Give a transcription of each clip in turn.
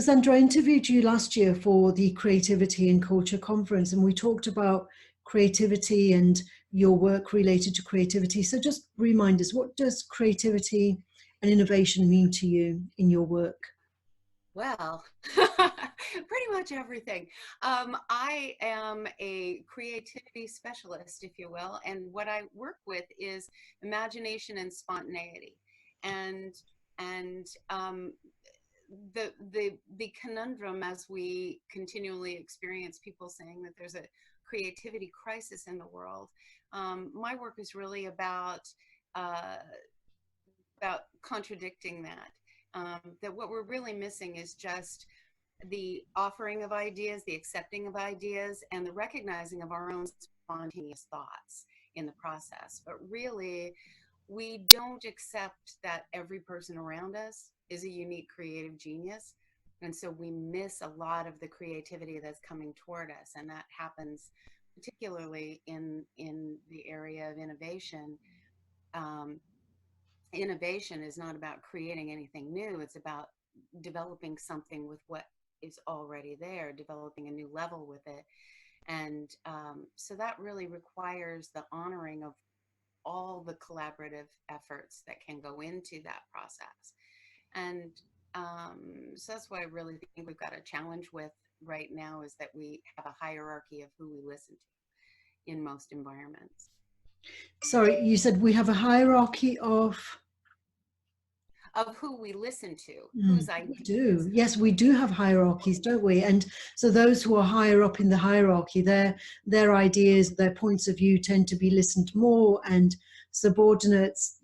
Sandra, I interviewed you last year for the Creativity and Culture Conference, and we talked about creativity and your work related to creativity. So just remind us, what does creativity and innovation mean to you in your work? Well, pretty much everything. I am a creativity specialist, if you will, and what I work with is imagination and spontaneity. And and the conundrum, as we continually experience people saying that there's a creativity crisis in the world, my work is really uh, about contradicting that. That what we're really missing is just the offering of ideas, the accepting of ideas, and the recognizing of our own spontaneous thoughts in the process. But really, we don't accept that every person around us is a unique creative genius. And so we miss a lot of the creativity that's coming toward us. And that happens particularly in the area of innovation. Um, Innovation is not about creating anything new. It's about developing something with what is already there, developing a new level with it. And so that really requires the honoring of all the collaborative efforts that can go into that process. And so that's what I really think we've got a challenge with right now, is that we have a hierarchy of who we listen to in most environments. Sorry, you said we have a hierarchy Of who we listen to, Mm, whose we ideas. do. Yes, we do have hierarchies, don't we? And so those who are higher up in the hierarchy, their ideas, their points of view tend to be listened more, and subordinates,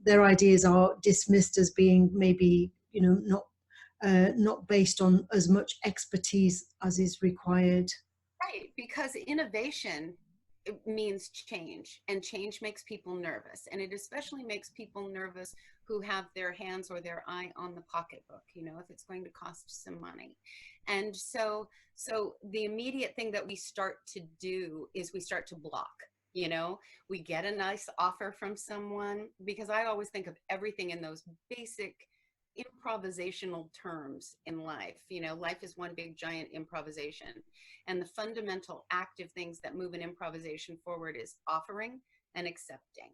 their ideas are dismissed as being maybe, not based on as much expertise as is required. Right, because innovation, it means change, and change makes people nervous, and it especially makes people nervous who have their hands or their eye on the pocketbook, if it's going to cost some money. And so the immediate thing that we start to do is we start to block. We get a nice offer from someone, because I always think of everything in those basic improvisational terms in life. Life is one big giant improvisation, and the fundamental active things that move an improvisation forward is offering and accepting,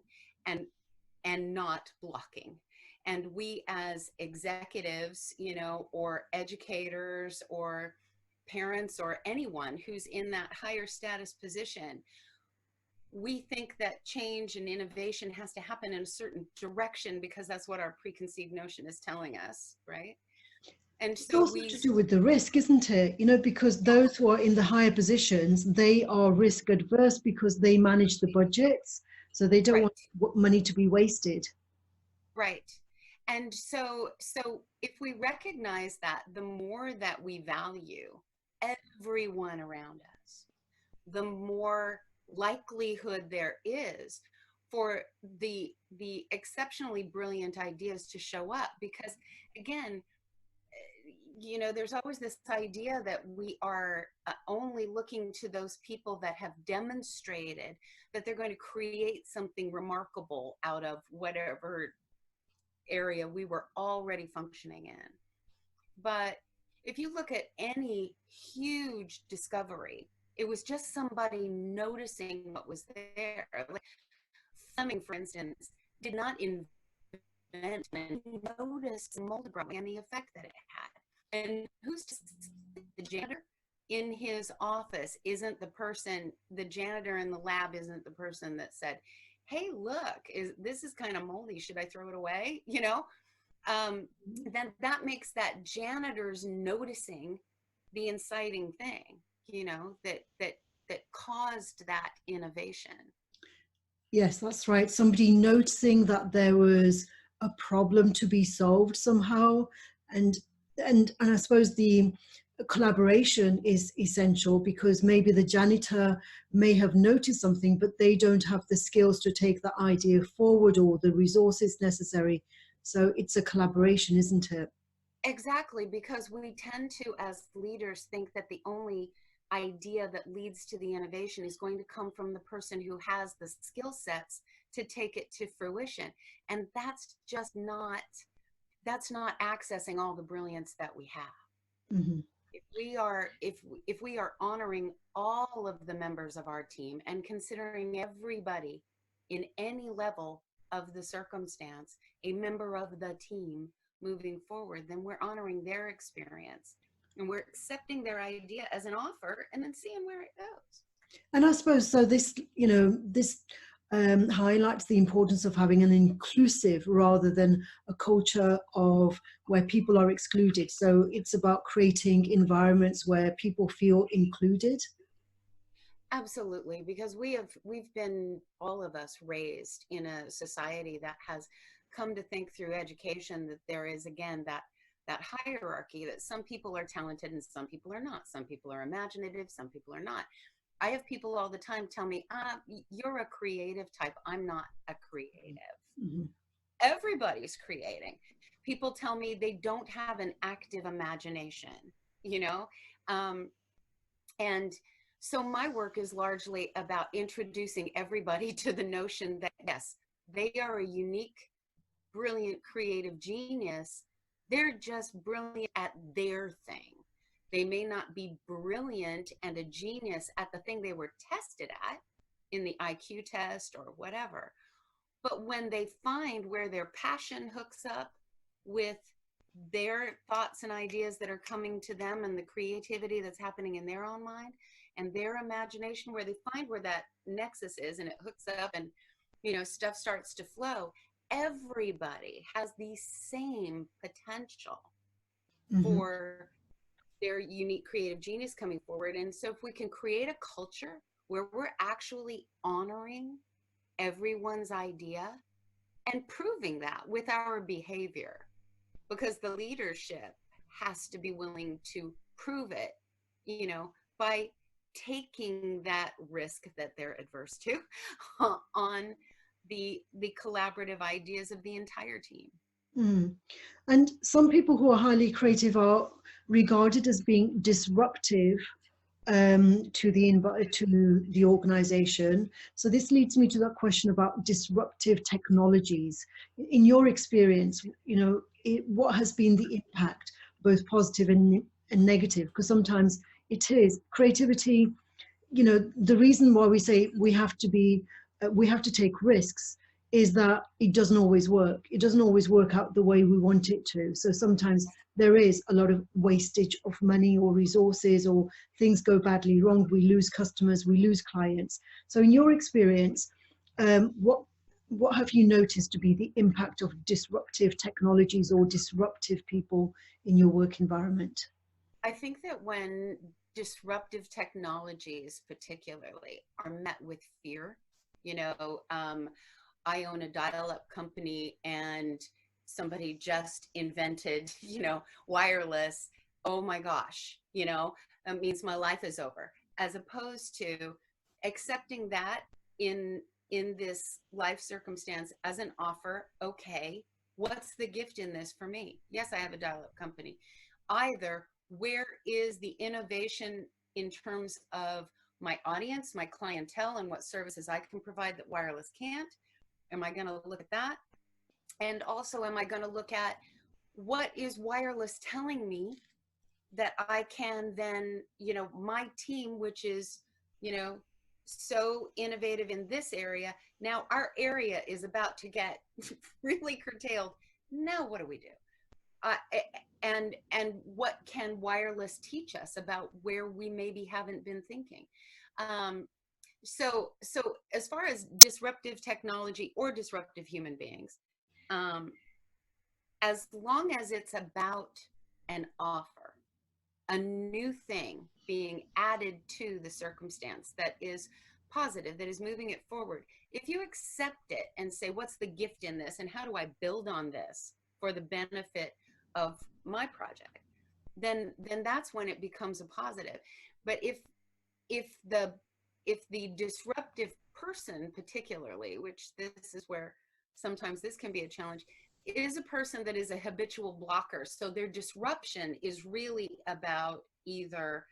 and not blocking. And we as executives, or educators or parents or anyone who's in that higher status position, we think that change and innovation has to happen in a certain direction because that's what our preconceived notion is telling us, right? And It's so also we, to do with the risk, isn't it? Because those who are in the higher positions, they are risk adverse because they manage the budgets. So they don't right, want money to be wasted. right. And so if we recognize that, the more that we value everyone around us, the more likelihood there is for the exceptionally brilliant ideas to show up. Because again, there's always this idea that we are only looking to those people that have demonstrated that they're going to create something remarkable out of whatever area we were already functioning in. But if you look at any huge discovery, it was just somebody noticing what was there. Like Fleming, for instance, did not invent and noticed mold growing and the effect that it had. And who's to say the janitor in his office isn't the person, the janitor in the lab isn't the person that said, hey, look, this is kind of moldy, should I throw it away? Then that makes that janitor's noticing the inciting thing, that caused that innovation. Yes, that's right. Somebody noticing that there was a problem to be solved somehow, and and I suppose the collaboration is essential because maybe the janitor may have noticed something, but they don't have the skills to take the idea forward or the resources necessary. So it's a collaboration, isn't it? Exactly, because we tend to, as leaders, think that the only idea that leads to the innovation is going to come from the person who has the skill sets to take it to fruition. And that's just not that's not accessing all the brilliance that we have. Hmm. If we are honoring all of the members of our team and considering everybody in any level of the circumstance a member of the team moving forward, then we're honoring their experience and we're accepting their idea as an offer and then seeing where it goes. And I suppose so. This highlights the importance of having an inclusive rather than a culture of where people are excluded. So it's about creating environments where people feel included. Absolutely, because we've been, all of us, raised in a society that has come to think through education that there is, again, that hierarchy, that some people are talented and some people are not. Some people are imaginative, some people are not. I have people all the time tell me, you're a creative type. I'm not a creative. Mhm. Everybody's creating. People tell me they don't have an active imagination, you know? Um, and so my work is largely about introducing everybody to the notion that, yes, they are a unique, brilliant, creative genius. They're just brilliant at their thing. They may not be brilliant and a genius at the thing they were tested at in the IQ test or whatever. But when they find where their passion hooks up with their thoughts and ideas that are coming to them and the creativity that's happening in their own mind and their imagination, where they find where that nexus is and it hooks up and, stuff starts to flow, everybody has the same potential Mhm. for their unique creative genius coming forward. And so if we can create a culture where we're actually honoring everyone's idea and proving that with our behavior, because the leadership has to be willing to prove it, by taking that risk that they're adverse to on the collaborative ideas of the entire team. Mm. And some people who are highly creative are regarded as being disruptive to the organization. So this leads me to that question about disruptive technologies. In your experience, what has been the impact, both positive and negative? Because sometimes it is creativity. The reason why we say we have to take risks is that it doesn't always work. It doesn't always work out the way we want it to. So sometimes there is a lot of wastage of money or resources, or things go badly wrong. We lose customers, we lose clients. So in your experience, what have you noticed to be the impact of disruptive technologies or disruptive people in your work environment? I think that when disruptive technologies, particularly, are met with fear, you know, um, I own a dial up company and somebody just invented, wireless. Oh my gosh, that means my life is over. As opposed to accepting that in this life circumstance as an offer. Okay, what's the gift in this for me? Yes, I have a dial up company. Either where is the innovation in terms of my audience, my clientele, and what services I can provide that wireless can't? Am I going to look at that? And also, am I going to look at what is wireless telling me that I can then, my team, which is, you know, so innovative in this area, now our area is about to get really curtailed. Now, what do we do? Uh, and what can wireless teach us about where we maybe haven't been thinking? Um, so as far as disruptive technology or disruptive human beings, um, as long as it's about an offer, a new thing being added to the circumstance that is positive, that is moving it forward, if you accept it and say, what's the gift in this and how do I build on this for the benefit of my project, then that's when it becomes a positive. But if the if the disruptive person, particularly, which this is where sometimes this can be a challenge, is a person that is a habitual blocker. So their disruption is really about either,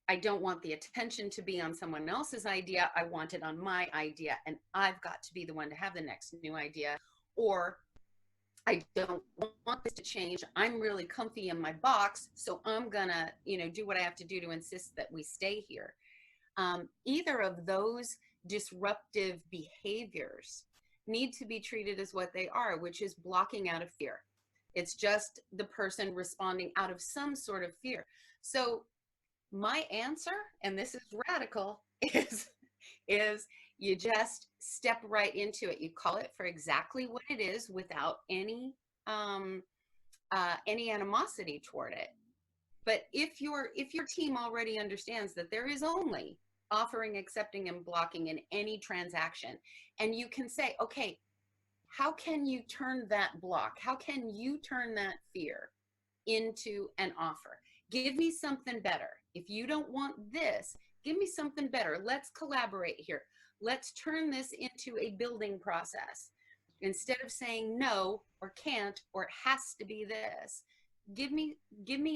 I don't want the attention to be on someone else's idea, I want it on my idea, and I've got to be the one to have the next new idea. Or I don't want this to change. I'm really comfy in my box, so I'm gonna, do what I have to do to insist that we stay here. Either of those disruptive behaviors need to be treated as what they are, which is blocking out of fear. It's just the person responding out of some sort of fear. So my answer, and this is radical, is you just step right into it. You call it for exactly what it is without any animosity toward it. But if your team already understands that there is only offering, accepting, and blocking in any transaction, and you can say, okay, how can you turn that block? How can you turn that fear into an offer? Give me something better. If you don't want this, give me something better. Let's collaborate here. Let's turn this into a building process. Instead of saying no or can't or it has to be this, give me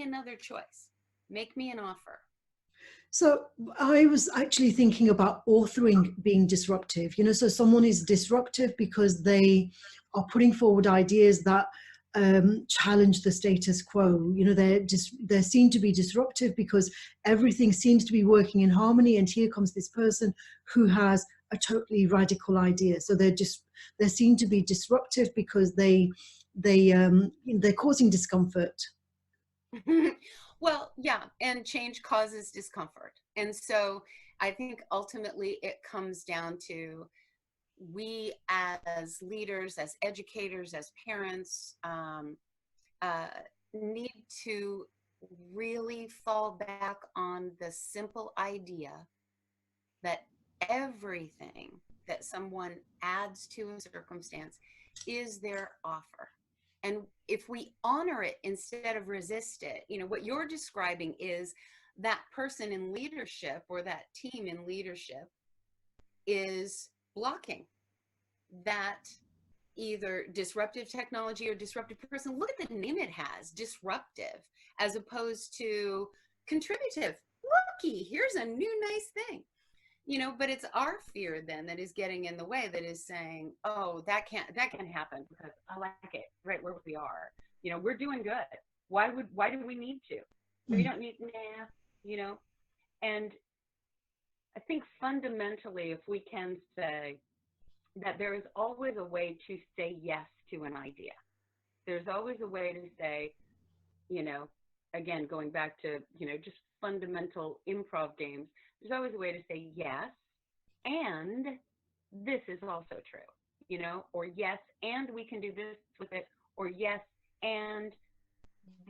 another choice. Make me an offer. So I was actually thinking about authoring being disruptive. So someone is disruptive because they are putting forward ideas that challenge the status quo. They're seen to be disruptive because everything seems to be working in harmony, and here comes this person who has a totally radical idea. So they're seen to be disruptive because they're causing discomfort. Well, yeah, and change causes discomfort. And so I think ultimately it comes down to we as leaders, as educators, as parents, need to really fall back on the simple idea that everything that someone adds to a circumstance is their offer. And if we honor it instead of resist it, what you're describing is that person in leadership or that team in leadership is blocking that either disruptive technology or disruptive person. Look at the name it has, disruptive, as opposed to contributive. Looky, here's a new nice thing. But it's our fear then that is getting in the way, that is saying, oh, that can't happen because I like it right where we are. We're doing good. Why do we need to? We don't need, and I think fundamentally, if we can say that there is always a way to say yes to an idea. There's always a way to say, again, going back to, just fundamental improv games, there's always a way to say yes, and this is also true, or yes, and we can do this with it, or yes, and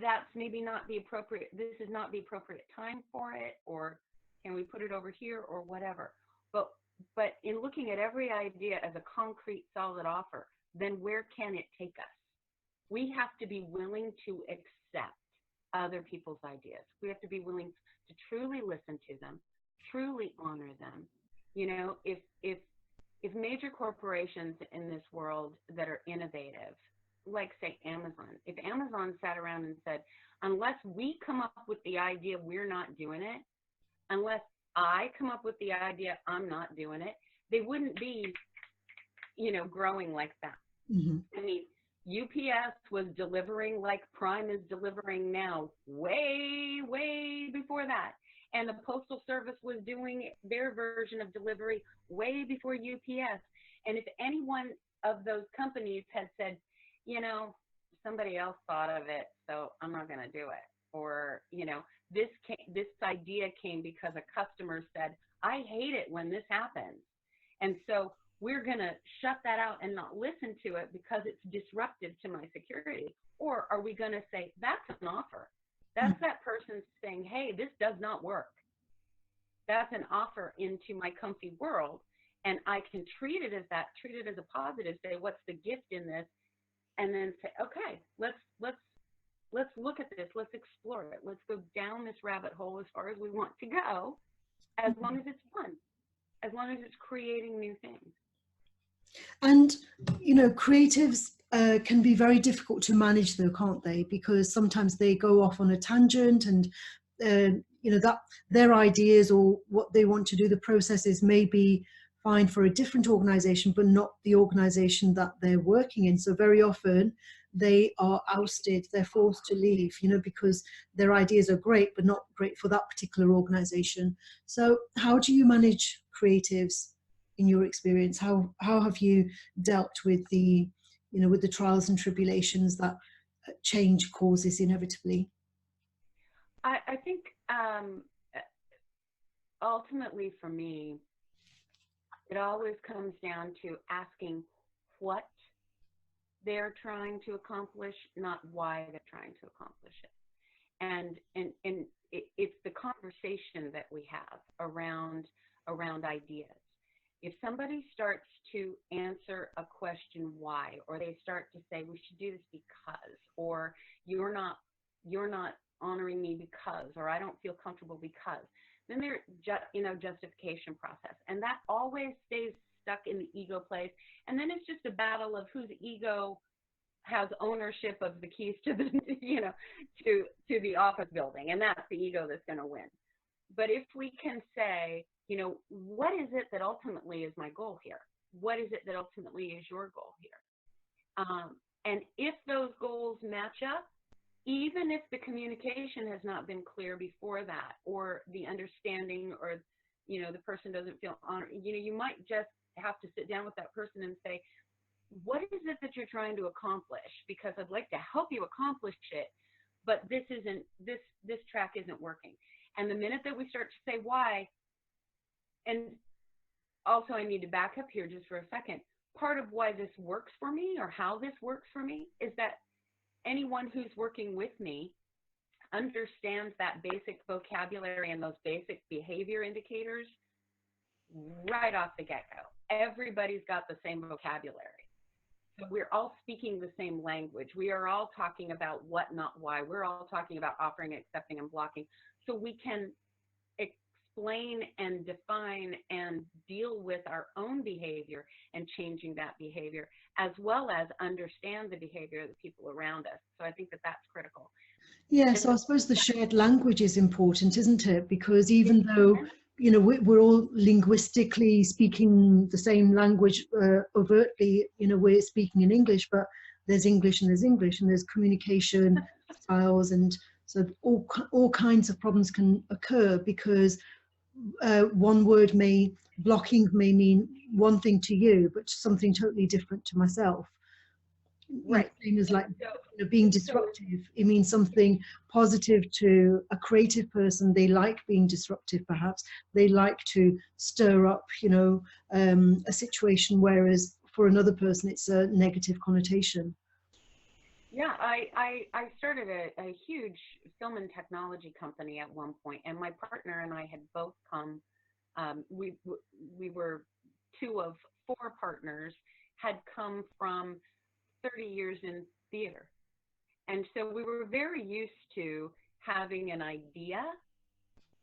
that's maybe not the appropriate, this is not the appropriate time for it, or can we put it over here, or whatever. But in looking at every idea as a concrete, solid offer, then where can it take us? We have to be willing to accept other people's ideas. We have to be willing to truly listen to them, truly honor them. If major corporations in this world that are innovative, like say Amazon, if Amazon sat around and said, unless we come up with the idea, we're not doing it, unless I come up with the idea, I'm not doing it, they wouldn't be, growing like that. Mm-hmm. I mean, UPS was delivering like Prime is delivering now, way, way before that. And the Postal Service was doing their version of delivery way before UPS. And if any one of those companies had said, somebody else thought of it, so I'm not going to do it. Or, this idea came because a customer said, I hate it when this happens. And so we're going to shut that out and not listen to it because it's disruptive to my security. Or are we going to say, that's an offer? That's that person saying, hey, this does not work. That's an offer into my comfy world. And I can treat it as that, treat it as a positive, say, what's the gift in this? And then say, okay, let's look at this. Let's explore it. Let's go down this rabbit hole as far as we want to go, as long as it's fun, as long as it's creating new things. And, creatives can be very difficult to manage though, can't they? Because sometimes they go off on a tangent and, that their ideas or what they want to do, the processes may be fine for a different organization, but not the organization that they're working in. So very often they are ousted, they're forced to leave, because their ideas are great, but not great for that particular organization. So how do you manage creatives in your experience? How have you dealt with with the trials and tribulations that change causes inevitably? I think ultimately for me, it always comes down to asking what they're trying to accomplish, not why they're trying to accomplish it. And it's the conversation that we have around ideas. If somebody starts to answer a question why, or they start to say we should do this because, or you're not honoring me because, or I don't feel comfortable because, then they're justification process, and that always stays stuck in the ego place, and then it's just a battle of whose ego has ownership of the keys to the to the office building, and that's the ego that's going to win. But if we can say, what is it that ultimately is my goal here? What is it that ultimately is your goal here? And if those goals match up, even if the communication has not been clear before that, or the understanding, or the person doesn't feel honored, you might just have to sit down with that person and say, what is it that you're trying to accomplish? Because I'd like to help you accomplish it, but this track isn't working. And the minute that we start to say why, and also I need to back up here just for a second, part of why this works for me, or how this works for me, is that anyone who's working with me understands that basic vocabulary and those basic behavior indicators right off the get-go. Everybody's got the same vocabulary. So we're all speaking the same language. We are all talking about what, not why. We're all talking about offering, accepting, and blocking. So we can explain and define and deal with our own behavior and changing that behavior, as well as understand the behavior of the people around us. So I think that that's critical. Yeah, so I suppose the shared language is important, isn't it? Because even though we're all linguistically speaking the same language overtly, we're speaking in English, but there's English and there's communication styles, and so all kinds of problems can occur because one word blocking may mean one thing to you, but something totally different to myself. Right. Same as like being disruptive. It means something positive to a creative person. They like being disruptive, perhaps. They like to stir up, a situation, whereas for another person, it's a negative connotation. Yeah, I started a huge film and technology company at one point, and my partner and I had both come. We were two of four partners, had come from 30 years in theater. And so we were very used to having an idea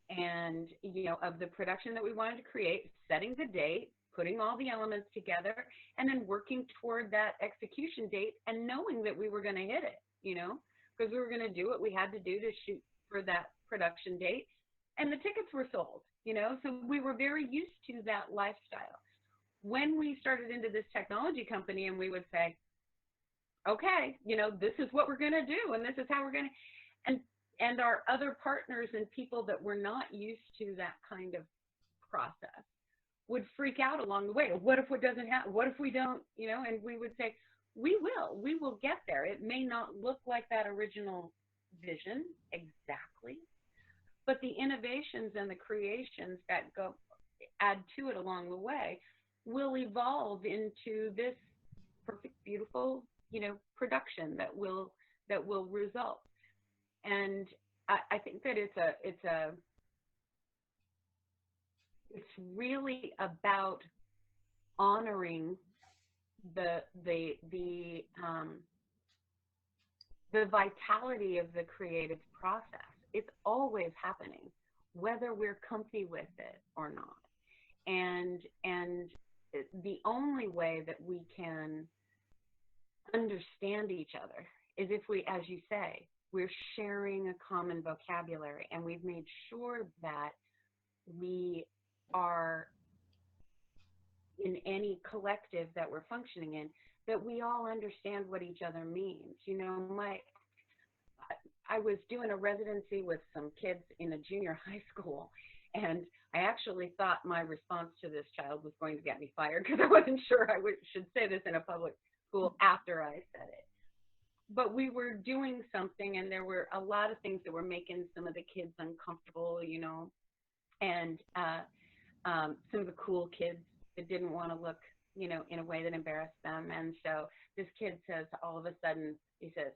and, of the production that we wanted to create, setting the date, putting all the elements together, and then working toward that execution date and knowing that we were going to hit it, because we were going to do what we had to do to shoot for that production date. And the tickets were sold, so we were very used to that lifestyle. When we started into this technology company and we would say, okay, this is what we're going to do, and this is how we're going to, and our other partners and people that were not used to that kind of process would freak out along the way. What if it doesn't happen? What if we don't, and we would say, we will get there. It may not look like that original vision exactly, but the innovations and the creations that add to it along the way will evolve into this perfect, beautiful, production that will result. And I think that it's really about honoring the vitality of the creative process. It's always happening, whether we're comfy with it or not. And the only way that we can understand each other is if we, as you say, we're sharing a common vocabulary, and we've made sure that we are, in any collective that we're functioning in, that we all understand what each other means. You know, I was doing a residency with some kids in a junior high school, and I actually thought my response to this child was going to get me fired because I wasn't sure should say this in a public school after I said it. But we were doing something, and there were a lot of things that were making some of the kids uncomfortable, you know, and some of the cool kids that didn't want to look, you know, in a way that embarrassed them. And so this kid says, all of a sudden, he says,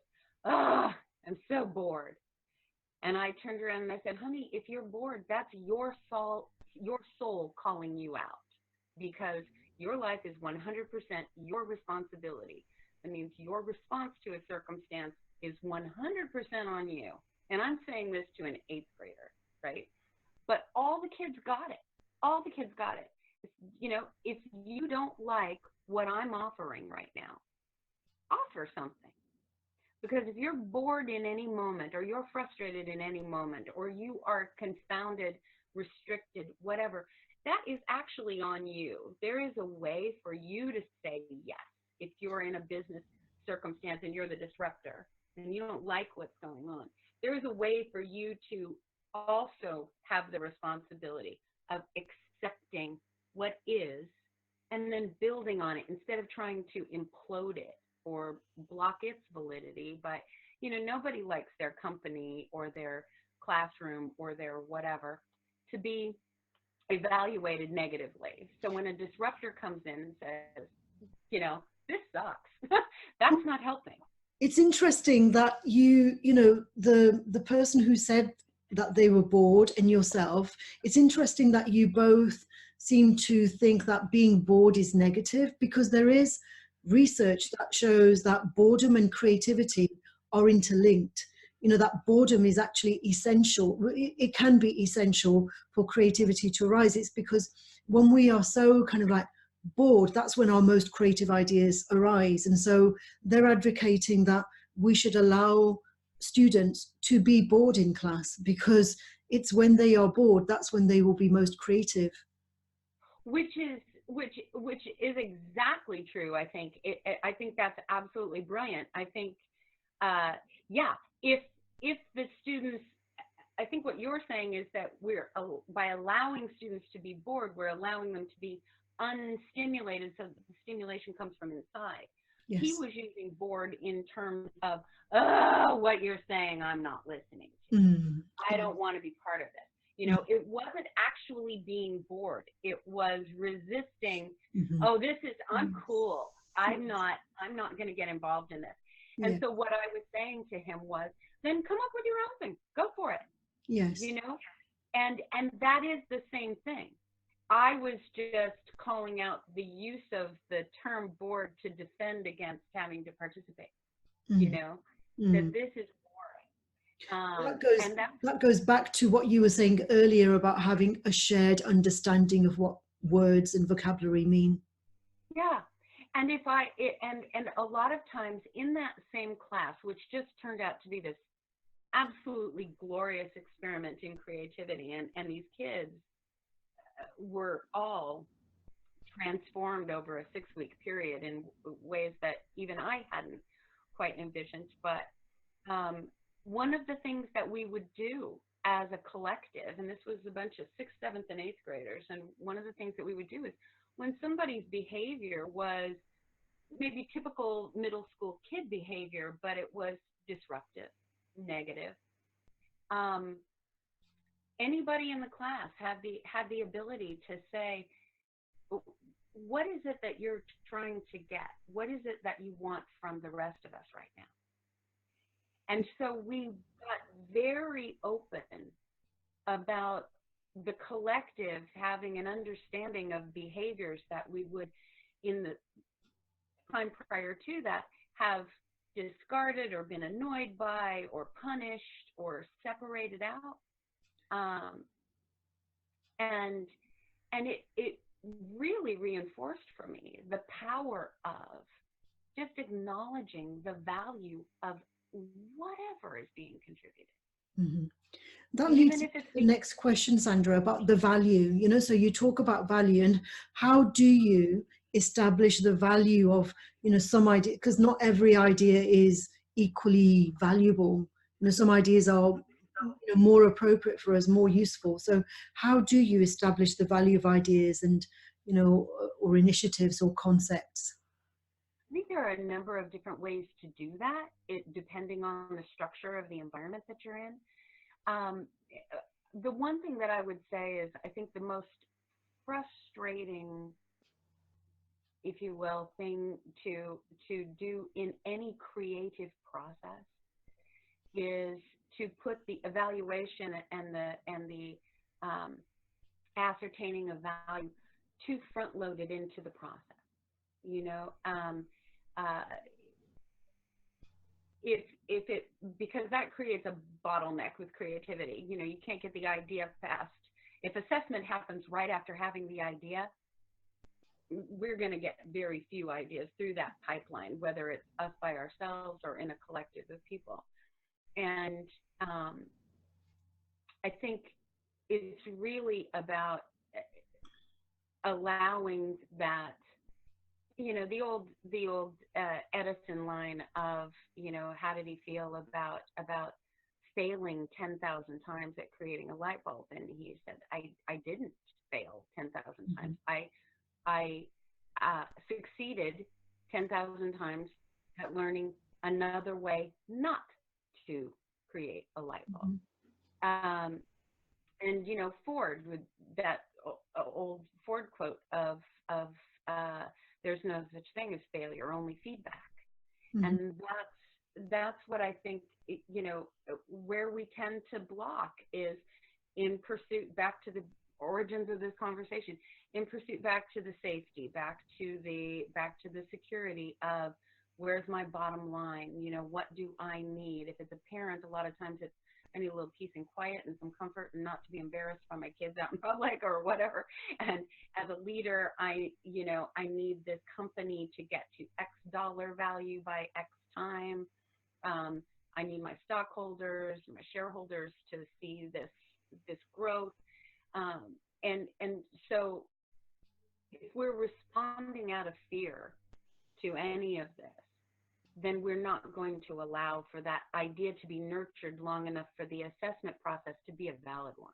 "Ah, I'm so bored." And I turned around and I said, "Honey, if you're bored, that's your soul calling you out, because your life is 100% your responsibility. That means your response to a circumstance is 100% on you." And I'm saying this to an 8th grader, right? But all the kids got it. All the kids got it. You know, if you don't like what I'm offering right now, offer something. Because if you're bored in any moment, or you're frustrated in any moment, or you are confounded, restricted, whatever, that is actually on you. There is a way for you to say yes. If you're in a business circumstance and you're the disruptor and you don't like what's going on, there is a way for you to also have the responsibility of accepting what is and then building on it instead of trying to implode it or block its validity. But, you know, nobody likes their company or their classroom or their whatever to be evaluated negatively. So when a disruptor comes in and says, you know, "This sucks," that's not helping. It's interesting that you know, the person who said that they were bored and yourself, it's interesting that you both seem to think that being bored is negative, because there is research that shows that boredom and creativity are interlinked. You know, that boredom is actually essential. It can be essential for creativity to arise. It's because when we are so kind of like bored, that's when our most creative ideas arise. And so they're advocating that we should allow students to be bored in class, because it's when they are bored, that's when they will be most creative. Which is exactly true. I think I think that's absolutely brilliant. I think, yeah, if the students, I think what you're saying is that by allowing students to be bored, we're allowing them to be unstimulated, so that the stimulation comes from inside. Yes. He was using bored in terms of, "Oh, what you're saying, I'm not listening to. I don't want to be part of this." You know, it wasn't actually being bored. It was resisting. Oh, I'm cool. I'm not going to get involved in this. And so what I was saying to him was, then come up with your own thing. Go for it. Yes. You know, and that is the same thing. I was just calling out the use of the term bored to defend against having to participate. You know, that this is boring. That goes back to what you were saying earlier about having a shared understanding of what words and vocabulary mean. Yeah. And and a lot of times in that same class, which just turned out to be this absolutely glorious experiment in creativity, and these kids were all transformed over a 6-week period in ways that even I hadn't quite envisioned. But one of the things that we would do as a collective, and this was a bunch of 6th, 7th, and 8th graders, and one of the things that we would do is when somebody's behavior was maybe typical middle school kid behavior, but it was disruptive, negative, anybody in the class had the ability to say, what is it that you're trying to get? What is it that you want from the rest of us right now? And so we got very open about the collective having an understanding of behaviors that we would, in the time prior to that, have discarded or been annoyed by or punished or separated out. And it really reinforced for me the power of just acknowledging the value of whatever is being contributed. That leads to the next question, Sandra, about the value. You know, so you talk about value, and how do you establish the value of, some idea, because not every idea is equally valuable. Some ideas are more appropriate for us, more useful. So how do you establish the value of ideas and, or initiatives or concepts? I think there are a number of different ways to do that, depending on the structure of the environment that you're in. The one thing that I would say is, I think the most frustrating, if you will, thing to do in any creative process is to put the evaluation and the ascertaining of value too front loaded into the process. Because that creates a bottleneck with creativity. You can't get the idea fast. If assessment happens right after having the idea, we're going to get very few ideas through that pipeline, whether it's us by ourselves or in a collective of people. And I think it's really about allowing that, the old Edison line of, how did he feel about failing 10,000 times at creating a light bulb? And he said, I didn't fail 10,000 times. I succeeded 10,000 times at learning another way not to create a light bulb. And Ford, with that old Ford quote of there's no such thing as failure, only feedback. And that's what I think, where we tend to block is in pursuit, back to the origins of this conversation, in pursuit back to the safety, back to the security of where's my bottom line, what do I need? If it's a parent, a lot of times it's, I need a little peace and quiet and some comfort and not to be embarrassed by my kids out in public or whatever. And as a leader, I need this company to get to X dollar value by X time. I need my stockholders, my shareholders to see this growth. And so if we're responding out of fear to any of this, then we're not going to allow for that idea to be nurtured long enough for the assessment process to be a valid one.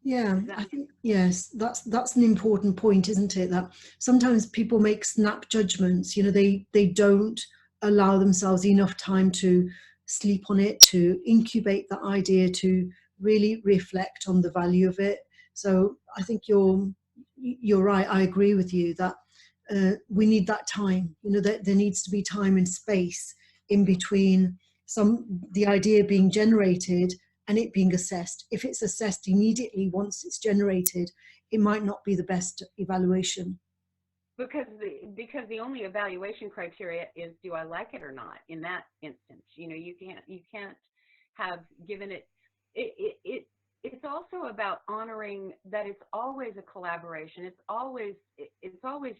Yeah, I think, yes, that's an important point, isn't it? That sometimes people make snap judgments, they don't allow themselves enough time to sleep on it, to incubate the idea, to really reflect on the value of it. So I think you're right. I agree with you that we need that time, that there needs to be time and space in between the idea being generated and it being assessed. If it's assessed immediately once it's generated, it might not be the best evaluation. Because the only evaluation criteria is, do I like it or not? In that instance, you can't have given it. It's also about honoring that it's always a collaboration. It's always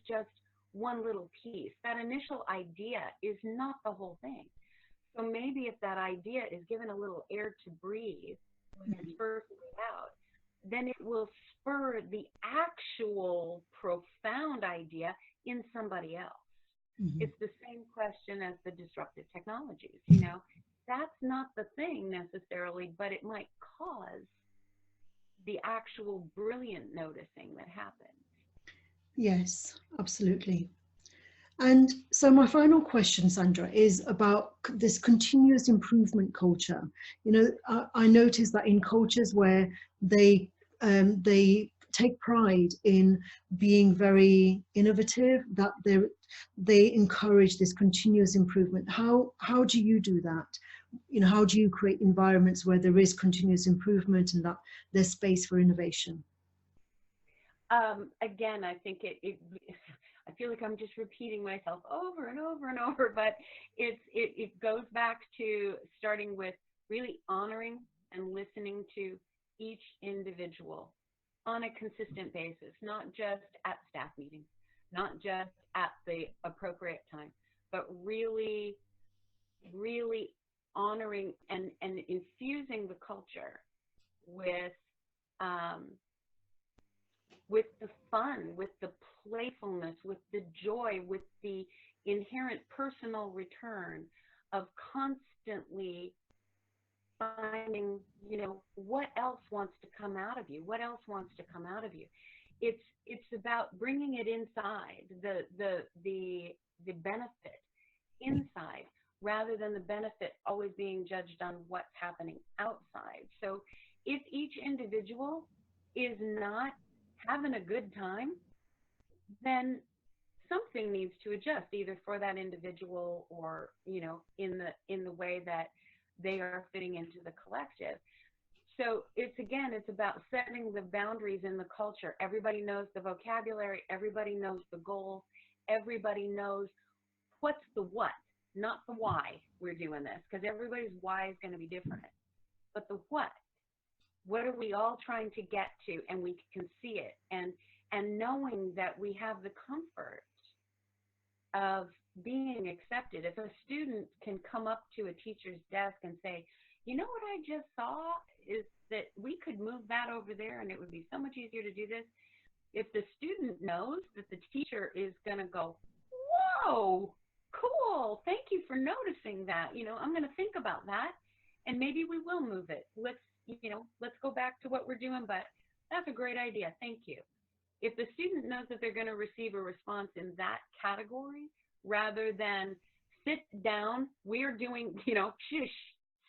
just one little piece. That initial idea is not the whole thing. So maybe if that idea is given a little air to breathe when it's first laid out, then it will spur the actual profound idea in somebody else. It's the same question as the disruptive technologies. That's not the thing necessarily, but it might cause the actual brilliant noticing that happens. Yes, absolutely. And so my final question, Sandra, is about this continuous improvement culture. I noticed that in cultures where they take pride in being very innovative, that they encourage this continuous improvement. How do you do that? How do you create environments where there is continuous improvement and that there's space for innovation? Again, I think I feel like I'm just repeating myself over and over and over, but it goes back to starting with really honoring and listening to each individual on a consistent basis, not just at staff meetings, not just at the appropriate time, but really, really honoring and infusing the culture with with the fun, with the playfulness, with the joy, with the inherent personal return of constantly finding, what else wants to come out of you? What else wants to come out of you? It's about bringing it inside, the benefit inside, rather than the benefit always being judged on what's happening outside. So if each individual is not having a good time, then something needs to adjust, either for that individual or, in the way that they are fitting into the collective. So it's about setting the boundaries in the culture. Everybody knows the vocabulary, everybody knows the goals, everybody knows what's the what, not the why we're doing this, because everybody's why is going to be different. But the what are we all trying to get to, and we can see it, and knowing that we have the comfort of being accepted. If a student can come up to a teacher's desk and say, you know what I just saw is that we could move that over there and it would be so much easier to do this. If the student knows that the teacher is going to go, whoa, cool, thank you for noticing that. I'm going to think about that, and maybe we will move it. Let's go back to what we're doing, but that's a great idea. Thank you. If the student knows that they're going to receive a response in that category, rather than sit down, we're doing, shush,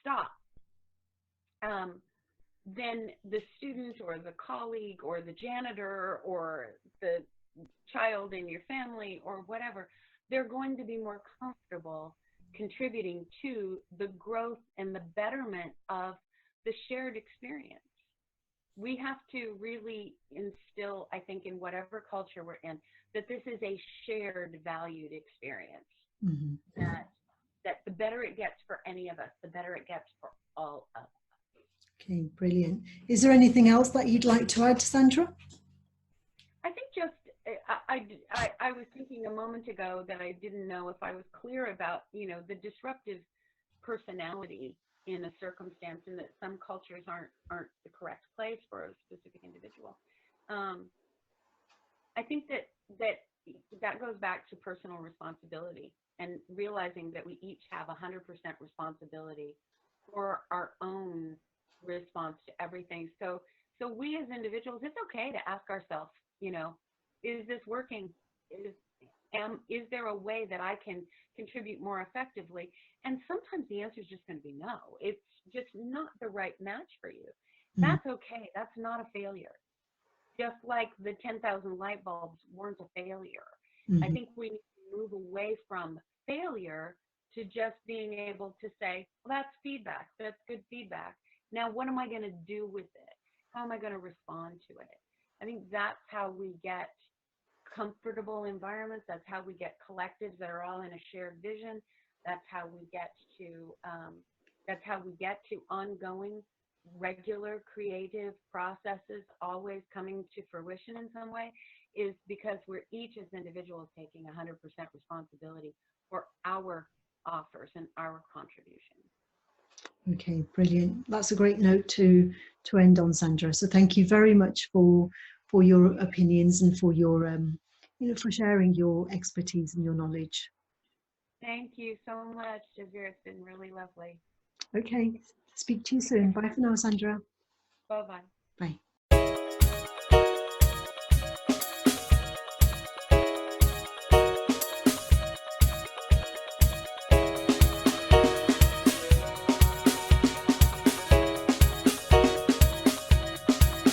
stop, then the student or the colleague or the janitor or the child in your family or whatever, they're going to be more comfortable contributing to the growth and the betterment of the shared experience. We have to really instill, I think, in whatever culture we're in, that this is a shared valued experience. Mm-hmm. That the better it gets for any of us, the better it gets for all of us. Okay, brilliant. Is there anything else that you'd like to add, Sandra? I think just, I was thinking a moment ago that I didn't know if I was clear about, the disruptive personality in a circumstance, and that some cultures aren't the correct place for a specific individual. I think that goes back to personal responsibility and realizing that we each have 100% responsibility for our own response to everything. So we as individuals, it's okay to ask ourselves, is this working? Is there a way that I can contribute more effectively? And sometimes the answer is just going to be no. It's just not the right match for you. Mm-hmm. That's okay. That's not a failure. Just like the 10,000 light bulbs weren't a failure. Mm-hmm. I think we need to move away from failure to just being able to say, well, that's feedback. That's good feedback. Now, what am I going to do with it? How am I going to respond to it? I think that's how we get comfortable environments. That's how we get collectives that are all in a shared vision. That's how we get to ongoing, regular, creative processes always coming to fruition in some way, is because we're each as individuals taking 100% responsibility for our offers and our contributions. Okay, brilliant. That's a great note to end on, Sandra. So thank you very much for your opinions and for your for sharing your expertise and your knowledge. Thank you so much, Jazeera. It's been really lovely. Okay, speak to you soon. Bye for now, Sandra. Bye-bye. Bye.